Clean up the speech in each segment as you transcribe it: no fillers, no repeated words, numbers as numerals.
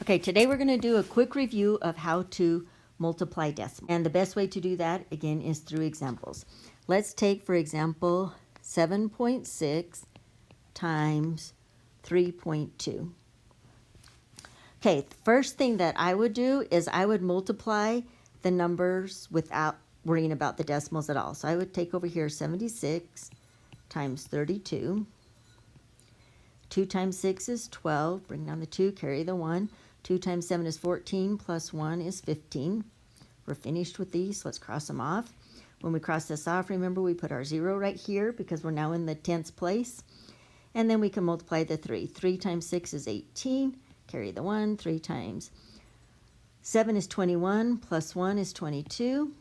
Okay, today we're going to do a quick review of how to multiply decimals. And the best way to do that, again, is through examples. Let's take, for example, 7.6 times 3.2. Okay, the first thing that I would do is I would multiply the numbers without worrying about the decimals at all. So I would take over here 76 times 32. 2 times 6 is 12. Bring down the 2, carry the 1. 2 times 7 is 14, plus 1 is 15. We're finished with these, so let's cross them off. When we cross this off, remember we put our 0 right here because we're now in the tens place. And then we can multiply the 3. 3 times 6 is 18. Carry the 1. 3 times 7 is 21, plus 1 is 22.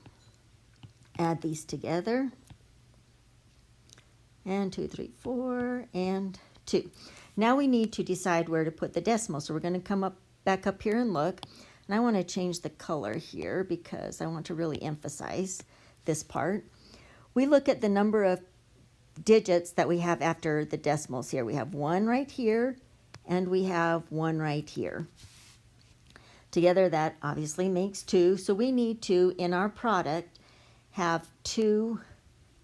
Add these together. And 2, 3, 4, and 2. Now we need to decide where to put the decimal. So we're going to come back up here and look. And I want to change the color here because I want to really emphasize this part. We look at the number of digits that we have after the decimals here. We have 1 right here, and we have 1 right here. Together that obviously makes 2. So we need to, in our product, have 2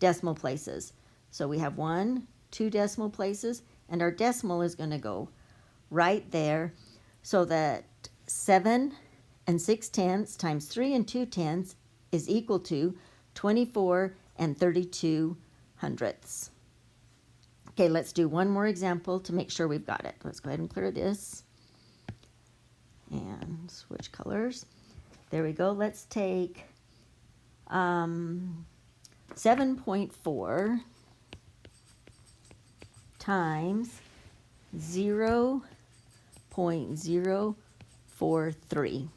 decimal places. So we have 1, 2 decimal places, and our decimal is going to go right there, so that 7 and 6/10 times 3 and 2/10 is equal to 24 and 32 hundredths. Okay, let's do one more example to make sure we've got it. Let's go ahead and clear this and switch colors. There we go. Let's take 7.4 times 0.043.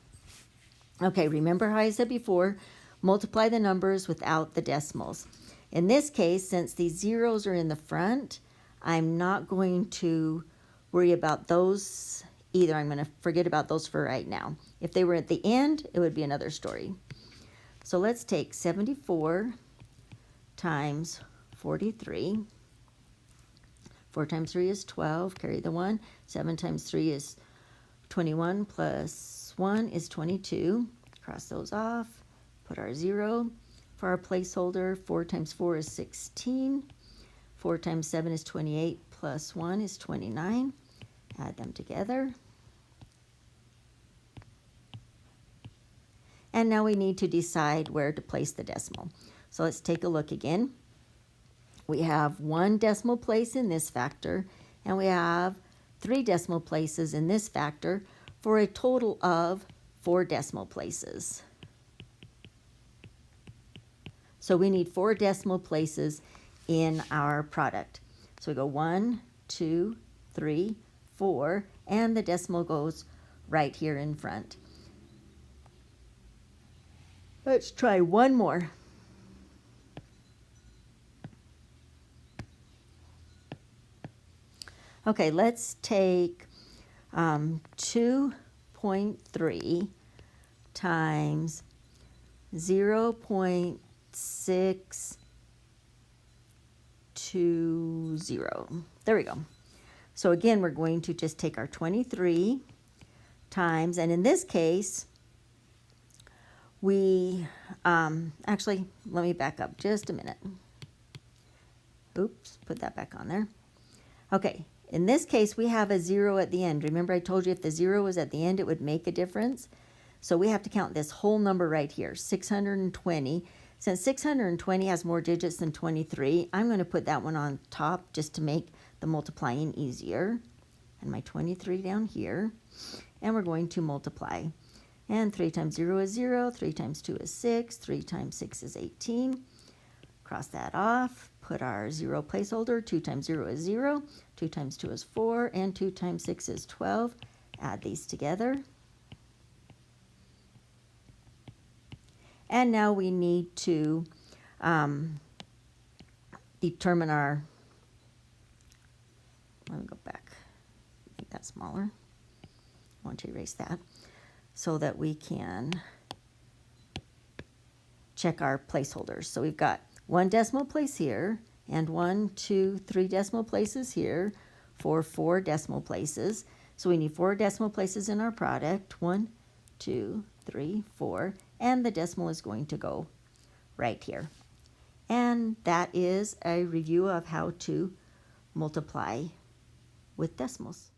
Okay, remember how I said before, multiply the numbers without the decimals. In this case, since these zeros are in the front, I'm not going to worry about those either. I'm going to forget about those for right now. If they were at the end, it would be another story. So let's take 74 times 43. 4 times 3 is 12, carry the 1. 7 times 3 is 21, plus 1 is 22. Cross those off, put our 0. For our placeholder, 4 times 4 is 16. 4 times 7 is 28, plus 1 is 29. Add them together. And now we need to decide where to place the decimal. So let's take a look again. We have 1 decimal place in this factor, and we have 3 decimal places in this factor for a total of 4 decimal places. So we need 4 decimal places in our product. So we go 1, 2, 3, 4, and the decimal goes right here in front. Let's try one more. Okay, let's take 2.3 times 0.620. There we go. So again, we're going to just take our 23 times, and in this case, we, actually, let me back up just a minute. Oops, put that back on there. Okay. In this case, we have a 0 at the end. Remember I told you if the 0 was at the end, it would make a difference. So we have to count this whole number right here, 620. Since 620 has more digits than 23, I'm going to put that one on top just to make the multiplying easier. And my 23 down here. And we're going to multiply. And 3 times 0 is 0, 3 times 2 is 6, 3 times 6 is 18. Cross that off. Put our 0 placeholder. 2 times 0 is 0. 2 times 2 is 4. And 2 times 6 is 12. Add these together. And now we need to determine our, let me go back, make that smaller. I want to erase that so that we can check our placeholders. So we've got 1 decimal place here, and 1, 2, 3 decimal places here for 4 decimal places. So we need 4 decimal places in our product. 1, 2, 3, 4. And the decimal is going to go right here. And that is a review of how to multiply with decimals.